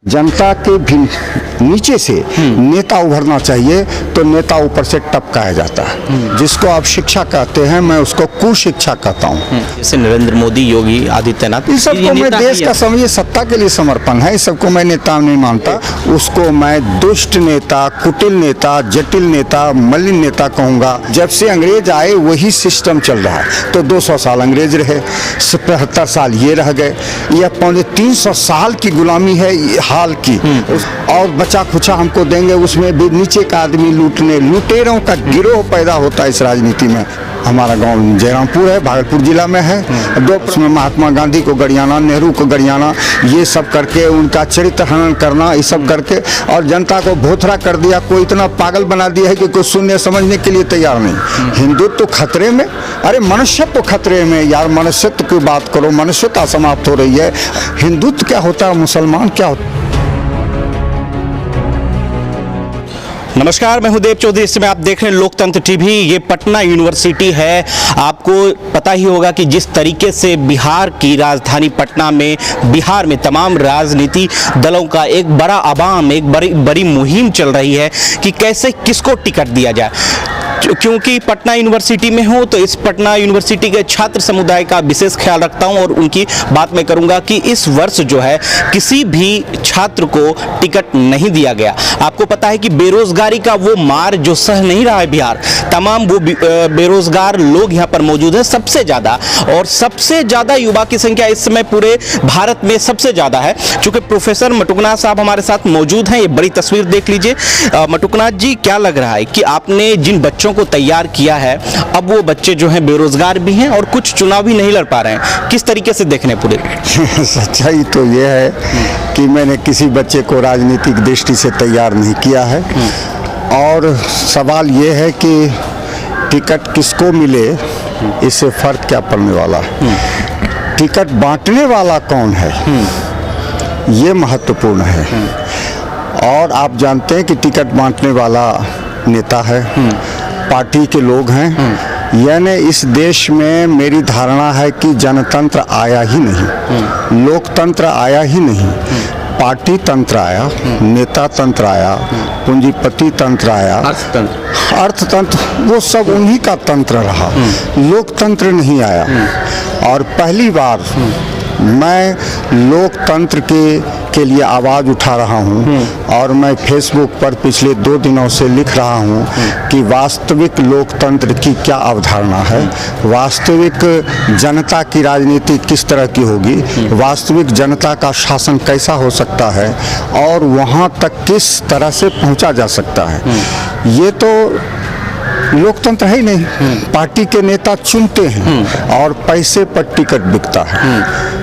जनता के भी नीचे से नेता उभरना चाहिए, तो नेता ऊपर से टपकाया जाता है। जिसको आप शिक्षा कहते हैं, मैं उसको कुशिक्षा कहता हूँ। जैसे नरेंद्र मोदी, योगी आदित्यनाथ, इन सबको मैं देश का समय सत्ता के लिए समर्पण है, इस सबको मैं नेता नहीं मानता। उसको मैं दुष्ट नेता, कुटिल नेता, जटिल नेता, मलिन नेता कहूँगा। जब से अंग्रेज आए वही सिस्टम चल रहा है। तो 200 साल अंग्रेज रहे, 75 साल ये रह गए, यह 350 साल की गुलामी है हाल की। और बचा खुचा हमको देंगे, उसमें भी नीचे का आदमी लुटेरों का गिरोह पैदा होता है इस राजनीति में। हमारा गांव जयरामपुर है, भागलपुर जिला में है। उसमें महात्मा गांधी को गरियाना, नेहरू को गरियाना, ये सब करके उनका चरित्र हनन करना, ये सब करके, और जनता को भोथरा कर दिया। कोई इतना पागल बना दिया है कि कोई सुनने समझने के लिए तैयार नहीं। हिंदुत्व तो खतरे में, अरे मनुष्यत्व तो खतरे में यार। मनुष्यत्व की बात करो, मनुष्यता समाप्त हो रही है। हिंदुत्व क्या होता है, मुसलमान क्या होता है? नमस्कार, मैं हूं देव चौधरी। इस समय आप देख रहे हैं लोकतंत्र टीवी। ये पटना यूनिवर्सिटी है। आपको पता ही होगा कि जिस तरीके से बिहार की राजधानी पटना में, बिहार में तमाम राजनीति दलों का एक बड़ा अवाम, एक बड़ी मुहिम चल रही है कि कैसे किसको टिकट दिया जाए। क्योंकि पटना यूनिवर्सिटी में हूँ, तो इस पटना यूनिवर्सिटी के छात्र समुदाय का विशेष ख्याल रखता हूँ और उनकी बात मैं करूँगा कि इस वर्ष जो है किसी भी छात्र को टिकट नहीं दिया गया। आपको पता है कि बेरोजगारी का वो मार जो सह नहीं रहा है बिहार, तमाम वो बेरोजगार लोग यहाँ पर मौजूद हैं सबसे ज़्यादा, और सबसे ज़्यादा युवा की संख्या इस समय पूरे भारत में सबसे ज़्यादा है। चूँकि प्रोफेसर मटुकनाथ साहब हमारे साथ मौजूद हैं, ये बड़ी तस्वीर देख लीजिए। मटुकनाथ जी, क्या लग रहा है कि आपने जिन बच्चों को तैयार किया है, अब वो बच्चे जो हैं बेरोजगार भी हैं और कुछ चुनाव भी नहीं लड़ पा रहे हैं, किस तरीके से देखने पूरे? सच्चाई तो ये है कि मैंने किसी बच्चे को राजनीतिक दृष्टि से तैयार नहीं किया है। और सवाल ये है कि टिकट किसको मिले, इससे फर्क क्या पड़ने वाला है। टिकट बांटने वाला कौन है, ये महत्वपूर्ण है। और आप जानते हैं कि टिकट बांटने वाला नेता है, पार्टी के लोग हैं। यानी इस देश में मेरी धारणा है कि जनतंत्र आया ही नहीं, लोकतंत्र आया ही नहीं, पार्टी तंत्र आया, नेता तंत्र आया, पूंजीपति तंत्र आया, अर्थतंत्र, वो सब उन्हीं का तंत्र रहा, लोकतंत्र नहीं आया। और पहली बार मैं लोकतंत्र के लिए आवाज़ उठा रहा हूं, और मैं फेसबुक पर पिछले 2 दिनों से लिख रहा हूं कि वास्तविक लोकतंत्र की क्या अवधारणा है, वास्तविक जनता की राजनीति किस तरह की होगी, वास्तविक जनता का शासन कैसा हो सकता है, और वहां तक किस तरह से पहुंचा जा सकता है। ये तो लोकतंत्र है ही नहीं। पार्टी के नेता चुनते हैं और पैसे पर टिकट बिकता है,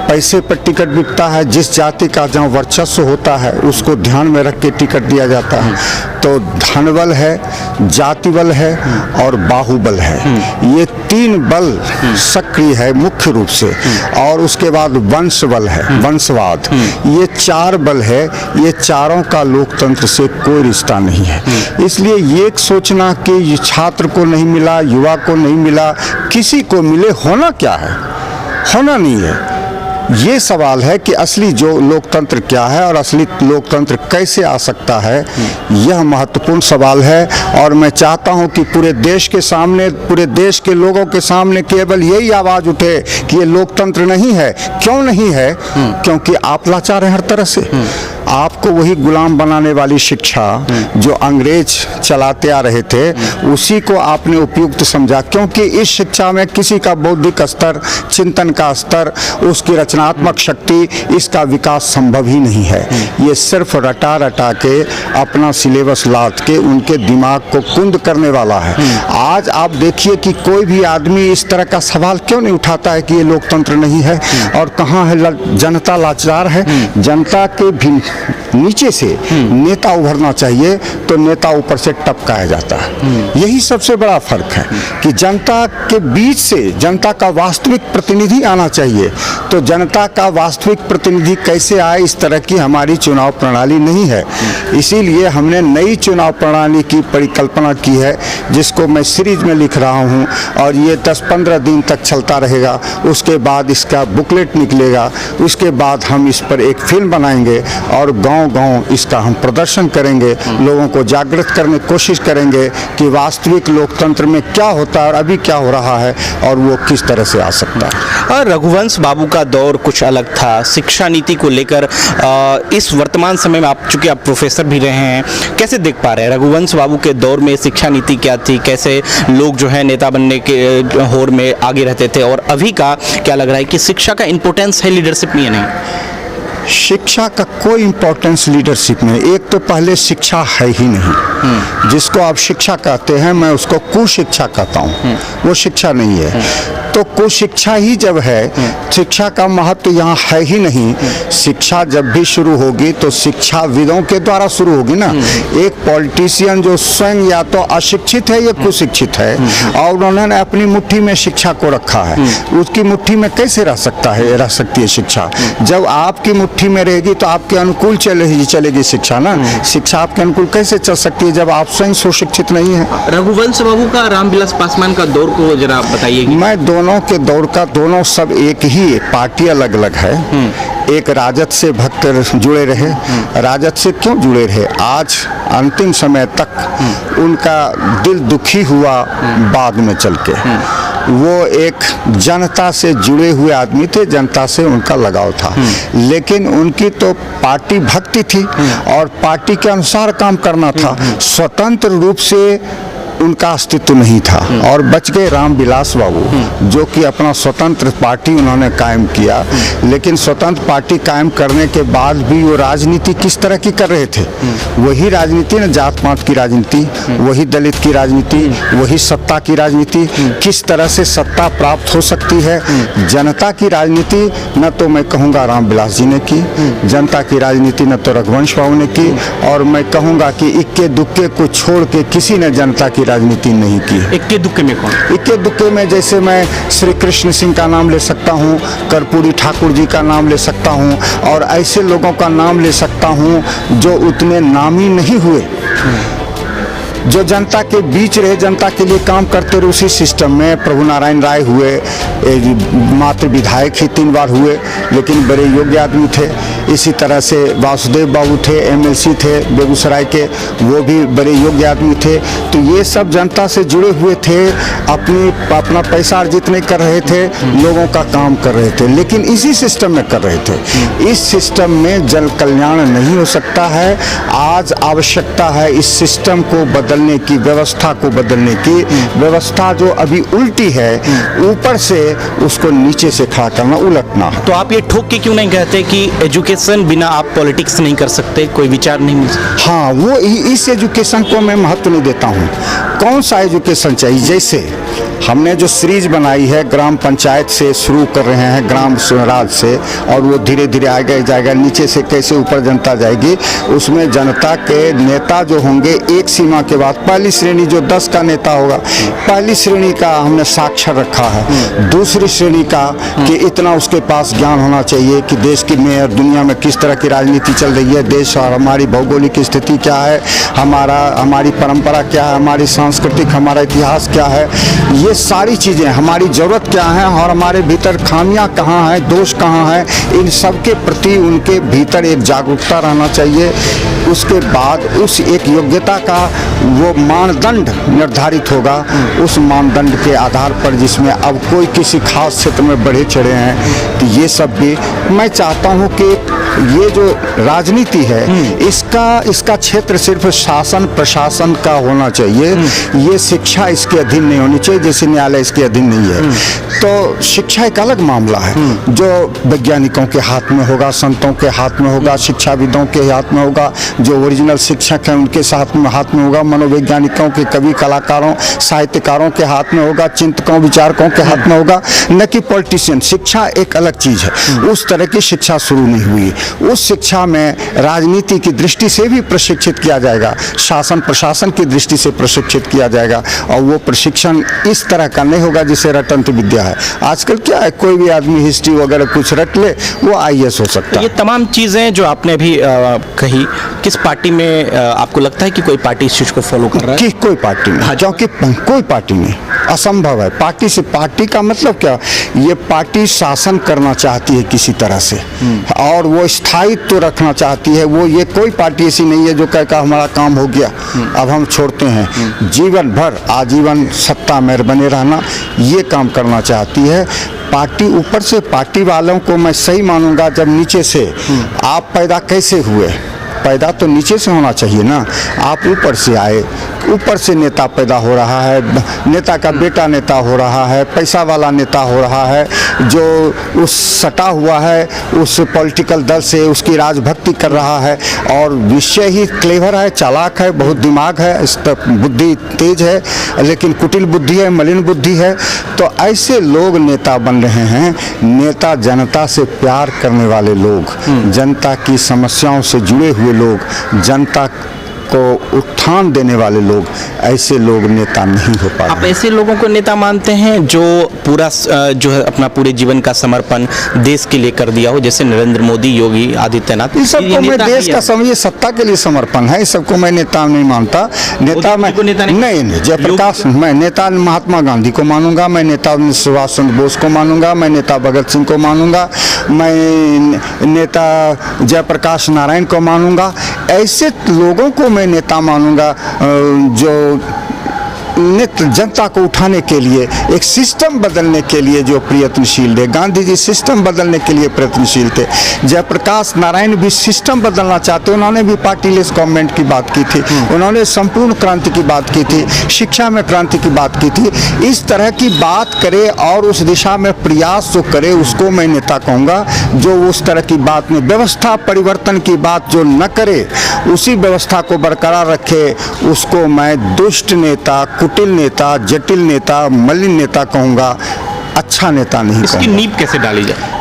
पैसे पर टिकट बिकता है। जिस जाति का जहाँ वर्चस्व होता है उसको ध्यान में रख के टिकट दिया जाता है। तो धनबल है, जाति बल है और बाहुबल है, ये 3 बल सक्रिय है मुख्य रूप से। और उसके बाद वंश बल है, वंशवाद, ये 4 बल है। ये चारों का लोकतंत्र से कोई रिश्ता नहीं है। इसलिए ये सोचना कि छात्र को नहीं मिला, युवा को नहीं मिला, किसी को मिले, होना क्या है, होना नहीं है। ये सवाल है कि असली जो लोकतंत्र क्या है और असली लोकतंत्र कैसे आ सकता है, यह महत्वपूर्ण सवाल है। और मैं चाहता हूं कि पूरे देश के सामने, पूरे देश के लोगों के सामने केवल यही आवाज़ उठे कि ये लोकतंत्र नहीं है। क्यों नहीं है? क्योंकि आप लाचार हैं हर तरह से। आपको वही गुलाम बनाने वाली शिक्षा जो अंग्रेज चलाते आ रहे थे, उसी को आपने उपयुक्त समझा। क्योंकि इस शिक्षा में किसी का बौद्धिक स्तर, चिंतन का स्तर, उसकी रचनात्मक शक्ति, इसका विकास संभव ही नहीं है। ये सिर्फ रटा रटा के अपना सिलेबस लाद के उनके दिमाग को कुंद करने वाला है। आज आप देखिए कि कोई भी आदमी इस तरह का सवाल क्यों नहीं उठाता है कि ये लोकतंत्र नहीं है। और कहाँ है जनता लाचार है। जनता के भी नीचे से नेता उभरना चाहिए तो नेता ऊपर से टपकाया जाता है। यही सबसे बड़ा फर्क है कि जनता के बीच से जनता का वास्तविक प्रतिनिधि आना चाहिए। तो जनता का वास्तविक प्रतिनिधि कैसे आए, इस तरह की हमारी चुनाव प्रणाली नहीं है। इसीलिए हमने नई चुनाव प्रणाली की परिकल्पना की है, जिसको मैं सीरीज में लिख रहा हूं, और ये 10-15 दिन तक चलता रहेगा। उसके बाद इसका बुकलेट निकलेगा, उसके बाद हम इस पर एक फिल्म बनाएंगे और गांव-गांव इसका हम प्रदर्शन करेंगे, लोगों को जागृत करने की कोशिश करेंगे कि वास्तविक लोकतंत्र में क्या होता है और अभी क्या हो रहा है और वो किस तरह से आ सकता है। रघुवंश बाबू का दौर कुछ अलग था। शिक्षा नीति को लेकर इस वर्तमान समय में आप प्रोफेसर भी रहे हैं, कैसे देख पा रहे हैं रघुवंश बाबू के दौर में शिक्षा नीति क्या थी, कैसे लोग जो है नेता बनने के होड़ में आगे रहते थे, और अभी का क्या लग रहा है कि शिक्षा का इंपॉर्टेंस है लीडरशिप में या नहीं? शिक्षा का कोई इम्पोर्टेंस लीडरशिप में, एक तो पहले शिक्षा है ही नहीं। जिसको आप शिक्षा कहते हैं, मैं उसको कुशिक्षा कहता हूँ, वो शिक्षा नहीं है। तो कुशिक्षा ही जब है, शिक्षा का महत्व यहाँ है ही नहीं। शिक्षा जब भी शुरू होगी तो शिक्षाविदों के द्वारा शुरू होगी ना। एक पॉलिटिशियन जो स्वयं या तो अशिक्षित है या कुशिक्षित है, और उन्होंने अपनी मुट्ठी में शिक्षा को रखा है, उसकी मुट्ठी में कैसे रह सकती है शिक्षा? जब आपकी मुट्ठी में रहेगी तो आपके अनुकूल चलेगी शिक्षा ना। शिक्षा आपके अनुकूल कैसे चल सकती है जब आप स्वयं सुशिक्षित नहीं है? रघुवंश बाबू का, रामविलास पासवान का दौर को जरा बताइए। मैं दोनों के दौर का, दोनों सब एक ही, पार्टी अलग अलग है। एक राजद से भक्त जुड़े रहे, राजद से क्यों जुड़े रहे? आज अंतिम समय तक उनका दिल दुखी हुआ बाद में चल के। वो एक जनता से जुड़े हुए आदमी थे, जनता से उनका लगाव था, लेकिन उनकी तो पार्टी भक्ति थी और पार्टी के अनुसार काम करना था। स्वतंत्र रूप से उनका अस्तित्व नहीं था, और बच गए रामविलास बाबू, जो कि अपना स्वतंत्र पार्टी उन्होंने कायम किया। लेकिन स्वतंत्र पार्टी कायम करने के बाद भी वो राजनीति किस तरह की कर रहे थे? वही राजनीति ना, जात पात की राजनीति, वही दलित की राजनीति, वही सत्ता की राजनीति। किस तरह से सत्ता प्राप्त हो सकती है? जनता की राजनीति न तो मैं कहूँगा रामविलास जी ने की, जनता की राजनीति न तो रघुवंश बाबू ने की, और मैं कहूँगा कि इक्के दुक्के को छोड़ के किसी ने जनता की राजनीति नहीं की। इक्के दुक्के में कौन? इक्के दुक्के में जैसे मैं श्री कृष्ण सिंह का नाम ले सकता हूँ, कर्पूरी ठाकुर जी का नाम ले सकता हूँ, और ऐसे लोगों का नाम ले सकता हूँ जो उतने नामी नहीं हुए, जो जनता के बीच रहे, जनता के लिए काम करते रहे। उसी सिस्टम में प्रभु नारायण राय हुए, मात्र विधायक ही 3 बार हुए, लेकिन बड़े योग्य आदमी थे। इसी तरह से वासुदेव बाबू थे, एमएलसी थे बेगूसराय के, वो भी बड़े योग्य आदमी थे। तो ये सब जनता से जुड़े हुए थे, अपना पैसा अर्जित नहीं कर रहे थे, लोगों का काम कर रहे थे, लेकिन इसी सिस्टम में कर रहे थे। इस सिस्टम में जन कल्याण नहीं हो सकता है। आज आवश्यकता है इस सिस्टम को बदलने की, व्यवस्था को बदलने की। व्यवस्था जो अभी उल्टी है, ऊपर से उसको नीचे से खड़ा करना, उलटना। तो आप ये ठोक के क्यों नहीं कहते कि एजुकेशन बिना आप पॉलिटिक्स नहीं कर सकते, कोई विचार नहीं मिल सकता? हाँ, वो इस एजुकेशन को मैं महत्व नहीं देता हूँ। कौन सा एजुकेशन चाहिए? जैसे हमने जो सीरीज बनाई है, ग्राम पंचायत से शुरू कर रहे हैं, ग्राम स्वराज से, और वो धीरे धीरे आगे जाएगा, नीचे से कैसे ऊपर जनता जाएगी। उसमें जनता के नेता जो होंगे, एक सीमा के बाद पहली श्रेणी जो 10 का नेता होगा, पहली श्रेणी का हमने साक्षर रखा है। दूसरी श्रेणी का कि इतना उसके पास ज्ञान होना चाहिए कि देश की में और दुनिया में किस तरह की राजनीति चल रही है, देश और हमारी भौगोलिक स्थिति क्या है, हमारी परंपरा क्या है, हमारी सांस्कृतिक, हमारा इतिहास क्या है, ये सारी चीज़ें, हमारी ज़रूरत क्या है और हमारे भीतर खामियां कहाँ हैं, दोष कहाँ हैं, इन सब के प्रति उनके भीतर एक जागरूकता रहना चाहिए। उसके बाद उस एक योग्यता का वो मानदंड निर्धारित होगा, उस मानदंड के आधार पर, जिसमें अब कोई किसी खास क्षेत्र में बढ़े चढ़े हैं, तो ये सब भी मैं चाहता हूँ कि ये जो राजनीति है, इसका क्षेत्र सिर्फ शासन प्रशासन का होना चाहिए। ये शिक्षा इसके अधीन नहीं होनी चाहिए। जैसे न्यायालय इसके अधीन नहीं है। तो शिक्षा एक अलग मामला है जो वैज्ञानिकों के हाथ में होगा, संतों के हाथ में होगा, शिक्षाविदों के हाथ में होगा, जो ओरिजिनल शिक्षक हैं उनके हाथ में होगा, मनोवैज्ञानिकों के, कवि कलाकारों साहित्यकारों के हाथ में होगा, चिंतकों विचारकों के हाथ में होगा, न कि पॉलिटिशियन। शिक्षा एक अलग चीज़ है, उस तरह की शिक्षा शुरू नहीं हुई। उस शिक्षा में राजनीति की दृष्टि से भी प्रशिक्षित किया जाएगा, शासन प्रशासन की दृष्टि से प्रशिक्षित किया जाएगा, और वो प्रशिक्षण इस तरह का नहीं होगा जिसे रटंत विद्या है। आजकल क्या है, कोई भी आदमी हिस्ट्री वगैरह कुछ रट ले वो IAS हो सकता है। ये तमाम चीज़ें जो आपने अभी कही, किस पार्टी में आपको लगता है कि कोई पार्टी इस चीज़ को फॉलो कर रहा है? कि कोई पार्टी में, क्योंकि कोई पार्टी में असंभव है। पार्टी से, पार्टी का मतलब क्या, ये पार्टी शासन करना चाहती है किसी तरह से, और वो स्थायित्व तो रखना चाहती है। वो ये कोई पार्टी ऐसी नहीं है जो कहकर हमारा काम हो गया अब हम छोड़ते हैं। जीवन भर आजीवन सत्ता में बने रहना, ये काम करना चाहती है पार्टी। ऊपर से पार्टी वालों को मैं सही मानूंगा, जब नीचे से आप पैदा कैसे हुए, पैदा तो नीचे से होना चाहिए ना, आप ऊपर से आए, ऊपर से नेता पैदा हो रहा है, नेता का बेटा नेता हो रहा है, पैसा वाला नेता हो रहा है, जो उस सटा हुआ है उस पॉलिटिकल दल से, उसकी राजभक्ति कर रहा है, और विषय ही क्लेवर है, चालाक है, बहुत दिमाग है, बुद्धि तेज है, लेकिन कुटिल बुद्धि है, मलिन बुद्धि है। तो ऐसे लोग नेता बन रहे हैं। नेता जनता से प्यार करने वाले लोग, जनता की समस्याओं से जुड़े हुए लोग, जनता को उत्थान देने वाले लोग, ऐसे लोग नेता नहीं हो पाते। आप ऐसे लोगों को नेता मानते हैं जो पूरा जो है अपना पूरे जीवन का समर्पण देश के लिए कर दिया हो, जैसे नरेंद्र मोदी, योगी आदित्यनाथ? इस सबको मैं देश का समझिए सत्ता के लिए समर्पण है, इस सबको मैं नेता नहीं मानता। नेता मैं नहीं, जयप्रकाश, मैं नेता महात्मा गांधी को मानूंगा, मैं नेता सुभाष चंद्र बोस को मानूंगा, मैं नेता भगत सिंह को मानूंगा, मैं नेता जयप्रकाश नारायण को मानूंगा। ऐसे लोगों को मैं नेता मानूंगा जो जनता को उठाने के लिए, एक सिस्टम बदलने के लिए जो प्रयत्नशील थे। गांधी जी सिस्टम बदलने के लिए प्रयत्नशील थे। जयप्रकाश नारायण भी सिस्टम बदलना चाहते, उन्होंने भी पार्टीलेस गवर्नमेंट की बात की थी, उन्होंने संपूर्ण क्रांति की बात की थी, शिक्षा में क्रांति की बात की थी। इस तरह की बात करे और उस दिशा में प्रयास जो करे, उसको मैं नेता कहूँगा। जो उस तरह की बात में व्यवस्था परिवर्तन की बात जो न करे, उसी व्यवस्था को बरकरार रखे, उसको मैं दुष्ट नेता, कुटिल नेता, जटिल नेता, मलिन नेता कहूँगा, अच्छा नेता नहीं कहूँगा। इसकी नींव कैसे डाली जाए?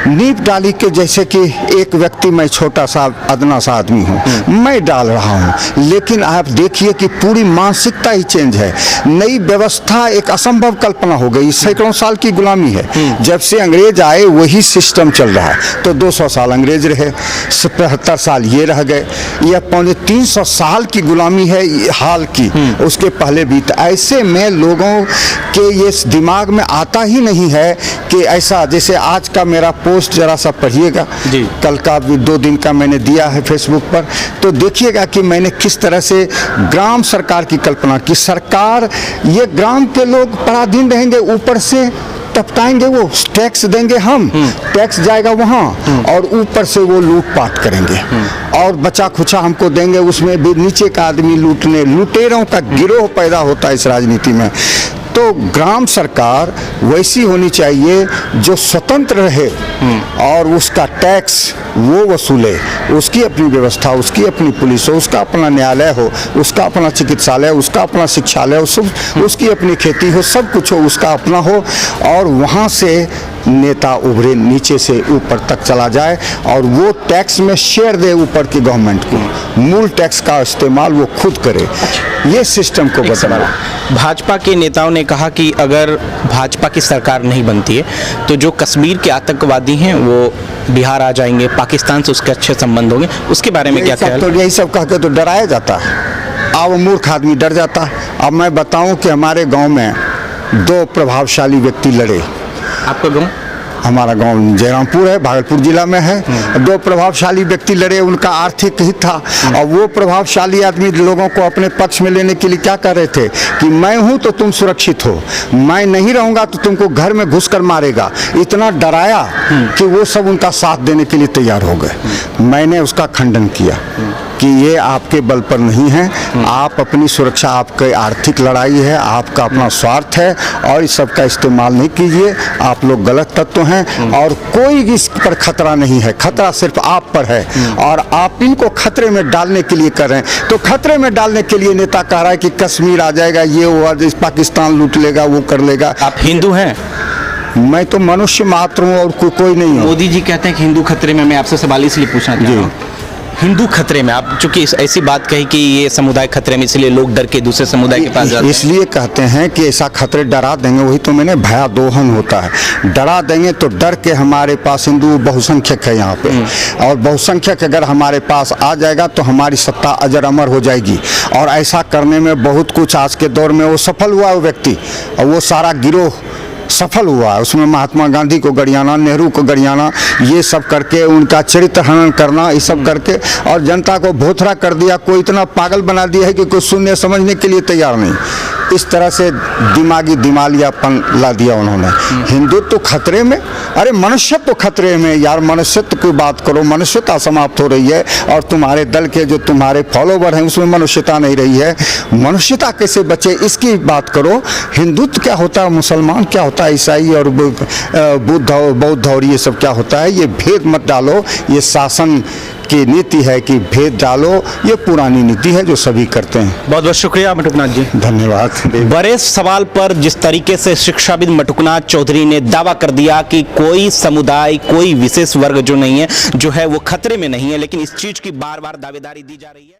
नींव डाली के, जैसे कि एक व्यक्ति, मैं छोटा सा अदना सा आदमी हूँ, मैं डाल रहा हूँ, लेकिन आप देखिए कि पूरी मानसिकता ही चेंज है। नई व्यवस्था एक असंभव कल्पना हो गई। सैकड़ों साल की गुलामी है, जब से अंग्रेज आए वही सिस्टम चल रहा है। तो 200 साल अंग्रेज रहे, 75 साल ये रह गए, यह 350 साल की गुलामी है हाल की, उसके पहले भी। तो ऐसे में लोगों के ये दिमाग में आता ही नहीं है कि ऐसा, जैसे आज का मेरा पोस्ट जरा सा पढ़िएगा, कल का भी 2 दिन का मैंने दिया है फेसबुक पर, तो देखिएगा कि मैंने किस तरह से ग्राम सरकार की कल्पना की। सरकार, ये ग्राम के लोग पराधीन रहेंगे, ऊपर से टपकाएंगे, वो टैक्स देंगे, हम टैक्स जाएगा वहाँ, और ऊपर से वो लूटपाट करेंगे और बचा खुचा हमको देंगे। उसमें भी नीचे का आदमी लूटने, लुटेरों का गिरोह पैदा होता है इस राजनीति में। तो ग्राम सरकार वैसी होनी चाहिए जो स्वतंत्र रहे और उसका टैक्स वो वसूले, उसकी अपनी व्यवस्था, उसकी अपनी पुलिस हो, उसका अपना न्यायालय हो, उसका अपना चिकित्सालय, उसका अपना शिक्षालय हो, उसकी अपनी खेती हो, सब कुछ हो, उसका अपना हो, और वहाँ से नेता उभरे, नीचे से ऊपर तक चला जाए, और वो टैक्स में शेयर दे ऊपर की गवर्नमेंट को, मूल टैक्स का इस्तेमाल वो खुद करे। ये सिस्टम को बदलना। भाजपा के नेताओं ने कहा कि अगर भाजपा की सरकार नहीं बनती है तो जो कश्मीर के आतंकवादी हैं वो बिहार आ जाएंगे, पाकिस्तान से उसके अच्छे संबंध होंगे, उसके बारे में क्या ख्याल? तो यही सब कह के तो डराया जाता है, अब मूर्ख आदमी डर जाता है। अब मैं बताऊं कि हमारे गांव में 2 प्रभावशाली व्यक्ति लड़े। आपका गांव? हमारा गांव जयरामपुर है, भागलपुर जिला में है। 2 प्रभावशाली व्यक्ति लड़े, उनका आर्थिक हित था, और वो प्रभावशाली आदमी लोगों को अपने पक्ष में लेने के लिए क्या कर रहे थे कि मैं हूं तो तुम सुरक्षित हो, मैं नहीं रहूंगा तो तुमको घर में घुसकर मारेगा। इतना डराया कि वो सब उनका साथ देने के लिए तैयार हो गए। मैंने उसका खंडन किया। कि ये आपके बल पर नहीं है। आप अपनी सुरक्षा, आपकी आर्थिक लड़ाई है, आपका अपना स्वार्थ है और इस सब का इस्तेमाल नहीं कीजिए। आप लोग गलत तत्व हैं और कोई इस पर खतरा नहीं है। खतरा सिर्फ आप पर है और आप इनको खतरे में डालने के लिए कर रहे हैं। तो खतरे में डालने के लिए नेता कह रहा है कि कश्मीर आ जाएगा, ये हुआ, पाकिस्तान लूट लेगा, वो कर लेगा। आप हिंदू हैं? मैं तो मनुष्य मात्र हूँ और कोई नहीं हूँ। मोदी जी कहते हैं कि हिंदू खतरे में। मैं आपसे सवाल इसलिए पूछना चाह रहा हूँ, हिंदू खतरे में, आप चूंकि ऐसी बात कही कि ये समुदाय खतरे में, इसलिए लोग डर के दूसरे समुदाय के पास जाते हैं। इसलिए कहते हैं कि ऐसा खतरे डरा देंगे, वही तो मैंने भयादोहन होता है। डरा देंगे तो डर के हमारे पास हिंदू बहुसंख्यक है यहाँ पे, और बहुसंख्यक अगर हमारे पास आ जाएगा तो हमारी सत्ता अजर अमर हो जाएगी। और ऐसा करने में बहुत कुछ आज के दौर में वो सफल हुआ वो व्यक्ति, और वो सारा गिरोह सफल हुआ। उसमें महात्मा गांधी को गरियाना, नेहरू को गरियाना, ये सब करके उनका चरित्र हनन करना, ये सब करके और जनता को भोथरा कर दिया। कोई इतना पागल बना दिया है कि कोई सुनने समझने के लिए तैयार नहीं। इस तरह से दिमागी दिमालियापन ला दिया उन्होंने। हिंदुत्व तो खतरे में, अरे मनुष्यत्व तो खतरे में यार। मनुष्यत्व की बात करो, मनुष्यता समाप्त हो रही है और तुम्हारे दल के जो तुम्हारे फॉलोवर हैं उसमें मनुष्यता नहीं रही है। मनुष्यता कैसे बचे इसकी बात करो। हिंदुत्व क्या होता है, मुसलमान क्या होता है, ईसाई और बौद्ध और ये सब क्या होता है। ये भेद मत डालो, ये शासन की नीति है कि भेद डालो, ये पुरानी नीति है जो सभी करते हैं। बहुत बहुत शुक्रिया मटुकनाथ जी, धन्यवाद। बड़े सवाल पर जिस तरीके से शिक्षाविद मटुकनाथ चौधरी ने दावा कर दिया कि कोई समुदाय, कोई विशेष वर्ग जो नहीं है, जो है वो खतरे में नहीं है, लेकिन इस चीज की बार बार दावेदारी दी जा रही है।